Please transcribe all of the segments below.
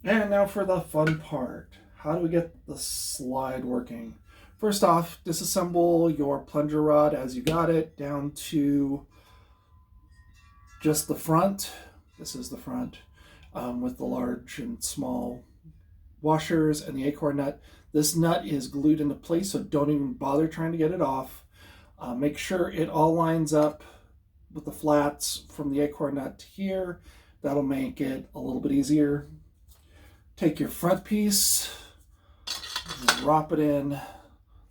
And now for the fun part. How do we get the slide working? First off, disassemble your plunger rod as you got it down to just the front. This is the front with the large and small washers and the acorn nut. This nut is glued into place, so don't even bother trying to get it off. Make sure it all lines up with the flats from the acorn nut to here. That'll make it a little bit easier. Take your front piece, drop it in,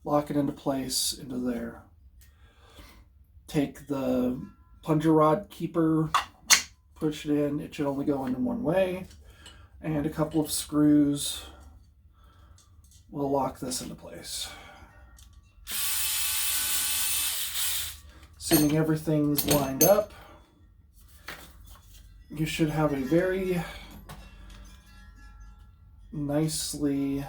lock it into place into there. Take the plunger rod keeper, push it in. It should only go in one way. And a couple of screws will lock this into place. Assuming everything's lined up, you should have a very nicely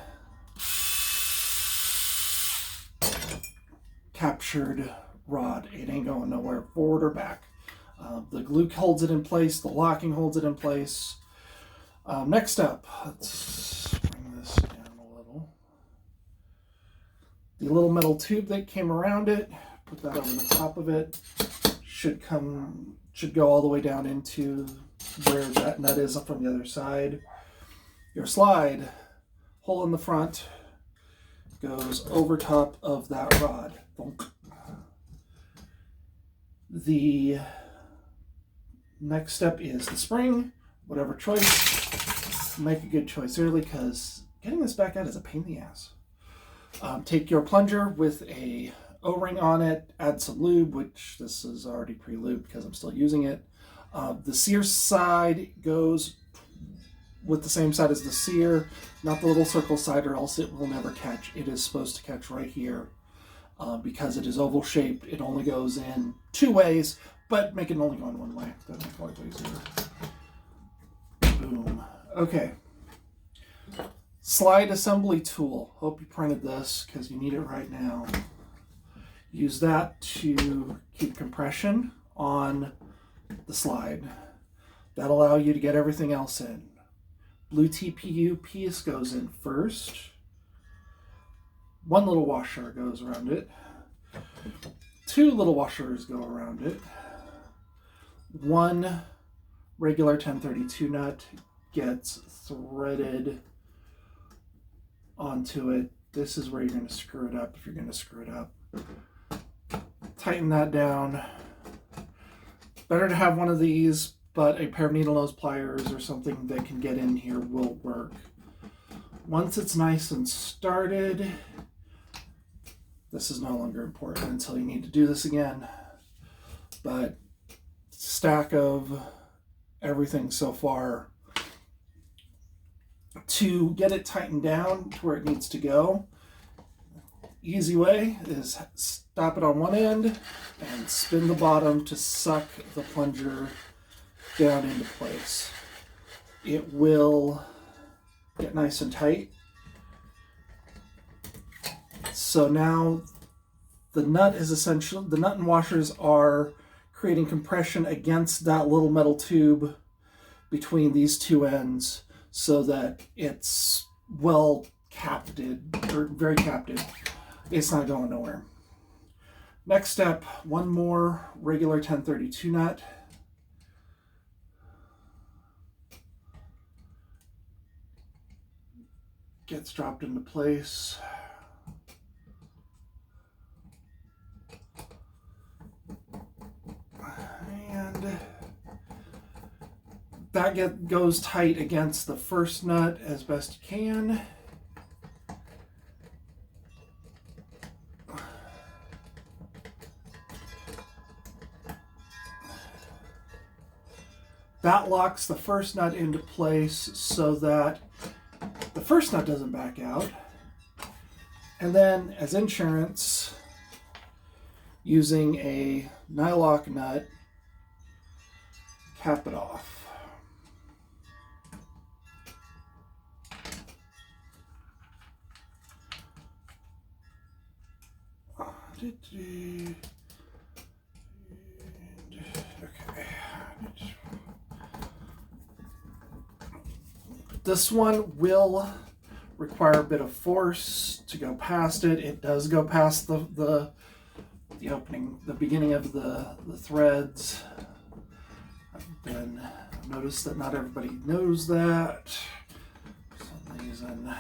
captured rod. It ain't going nowhere forward or back. The glue holds it in place, the locking holds it in place. Next up, let's bring this down a little. The little metal tube that came around it, put that over the top of it, should go all the way down into where that nut is from the other side. Your slide, hole in the front, goes over top of that rod. The next step is the spring. Whatever choice, make a good choice early because getting this back out is a pain in the ass. Take your plunger with a O-ring on it, add some lube, which this is already pre-lubed because I'm still using it. The sear side goes with the same side as the sear, not the little circle side, or else it will never catch. It is supposed to catch right here. Because it is oval shaped, it only goes in two ways, but make it only go in one way. That'll make life easier. Boom. Okay. Slide assembly tool. Hope you printed this because you need it right now. Use that to keep compression on the slide. That'll allow you to get everything else in. Blue TPU piece goes in first. One little washer goes around it. Two little washers go around it. One regular 1032 nut gets threaded onto it. This is where you're going to screw it up if you're going to screw it up. Tighten that down. Better to have one of these, but a pair of needle nose pliers or something that can get in here will work. Once it's nice and started, this is no longer important until you need to do this again. But stack of everything so far. To get it tightened down to where it needs to go, easy way is stop it on one end and spin the bottom to suck the plunger down into place. It will get nice and tight. So now the nut and washers are creating compression against that little metal tube between these two ends so that it's well capted, or very capted. It's not going nowhere. Next step, one more regular 1032 nut. Gets dropped into place. And that goes tight against the first nut as best you can. That locks the first nut into place so that the first nut doesn't back out. And then as insurance, using a nylock nut, cap it off. Okay. This one will require a bit of force to go past it. It does go past the opening, the beginning of the threads. I've noticed that not everybody knows that for some reason.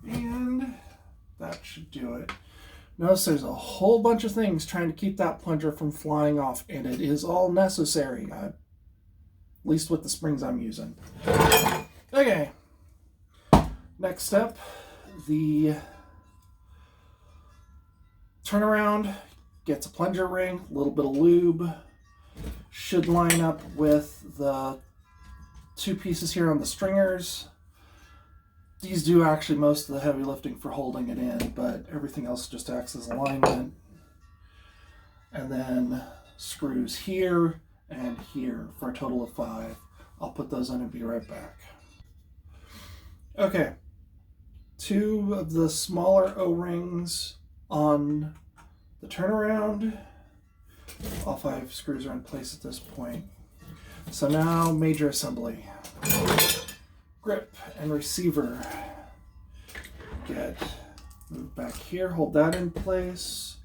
And that should do it. Notice there's a whole bunch of things trying to keep that plunger from flying off, and it is all necessary, at least with the springs I'm using. Okay, next step, the turnaround gets a plunger ring, a little bit of lube, should line up with the two pieces here on the stringers. These do actually most of the heavy lifting for holding it in, but everything else just acts as alignment. And then screws here and here for a total of 5. I'll put those on and be right back. Okay, 2 of the smaller O-rings on the turnaround. All 5 screws are in place at this point. So now major assembly. Grip and receiver get moved back here, hold that in place.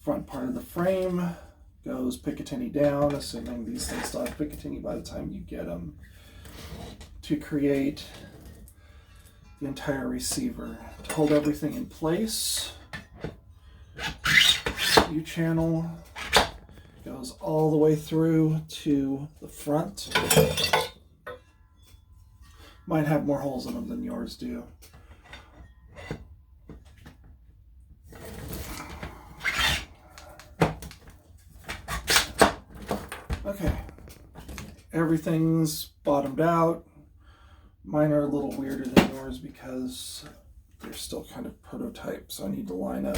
Front part of the frame goes Picatinny down, assuming these things still have Picatinny by the time you get them, to create the entire receiver. To hold everything in place, U-channel goes all the way through to the front. Might have more holes in them than yours do. Okay, everything's bottomed out. Mine are a little weirder than yours because they're still kind of prototype, so I need to line up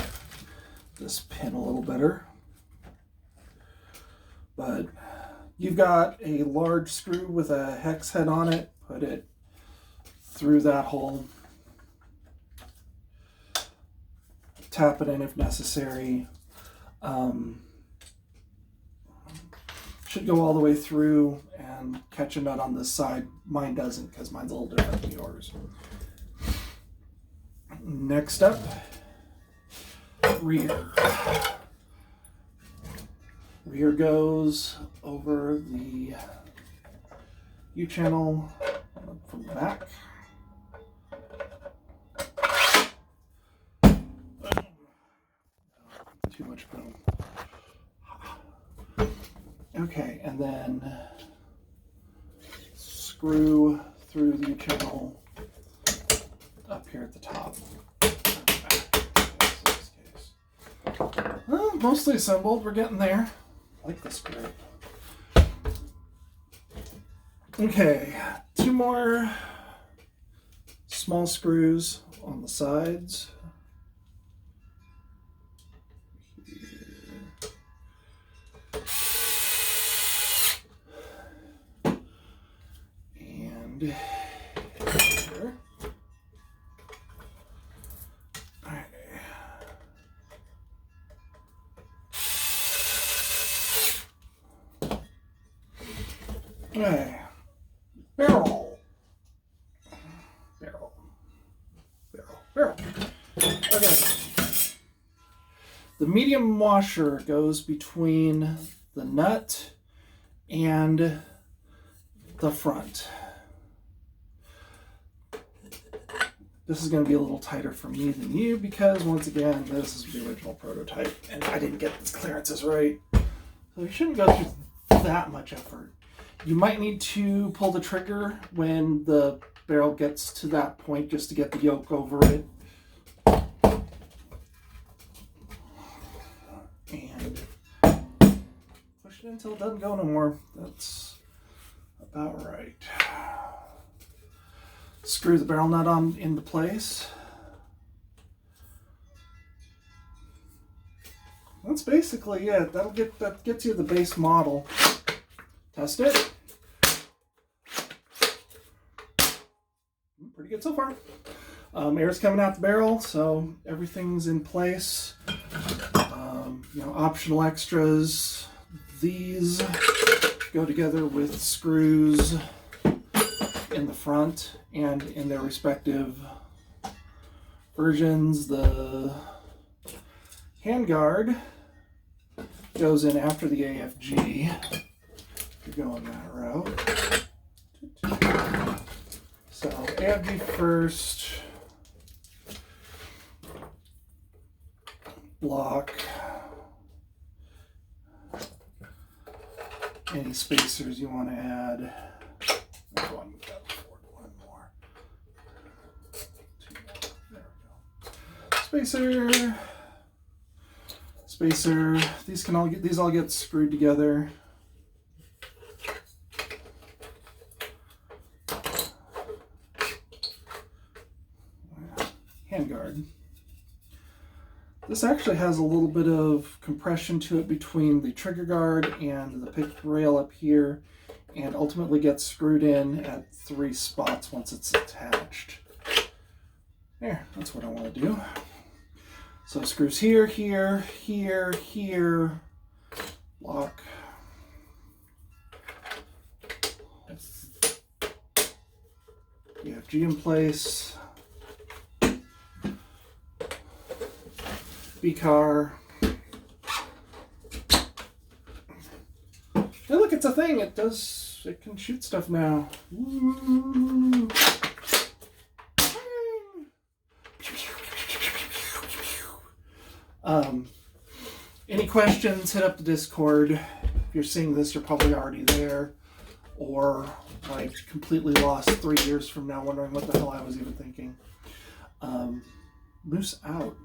this pin a little better. But you've got a large screw with a hex head on it, put it through that hole, tap it in if necessary. Should go all the way through and catch a nut on this side. Mine doesn't because mine's a little different than yours. Next up, rear. Rear goes over the U-channel from the back. Too much boom. Okay, and then screw through the U-channel up here at the top. Well, mostly assembled, we're getting there. I like this grip. Okay, 2 more small screws on the sides. And here. Okay, barrel. Okay, the medium washer goes between the nut and the front. This is going to be a little tighter for me than you because, once again, this is the original prototype and I didn't get the clearances right. So you shouldn't go through that much effort. You might need to pull the trigger when the barrel gets to that point just to get the yoke over it. And push it until it doesn't go no more. That's about right. Screw the barrel nut on into place. That's basically it. That gets you the base model. Test it. Pretty good so far. Air's coming out the barrel, so everything's in place. You know, optional extras. These go together with screws in the front and in their respective versions. The handguard goes in after the AFG, if you're going that route. So AFG first, block, any spacers you want to add. One more. There we go. Spacer. These all get screwed together. Handguard. This actually has a little bit of compression to it between the trigger guard and the pick rail up here, and ultimately gets screwed in at 3 spots once it's attached. There, that's what I want to do. So screws here, here, here, here, lock. EFG in place. B-car. Hey, look, it's a thing. It can shoot stuff now. Woo. Any questions, hit up the Discord. If you're seeing this, you're probably already there, or like completely lost 3 years from now wondering what the hell I was even thinking. Moose out.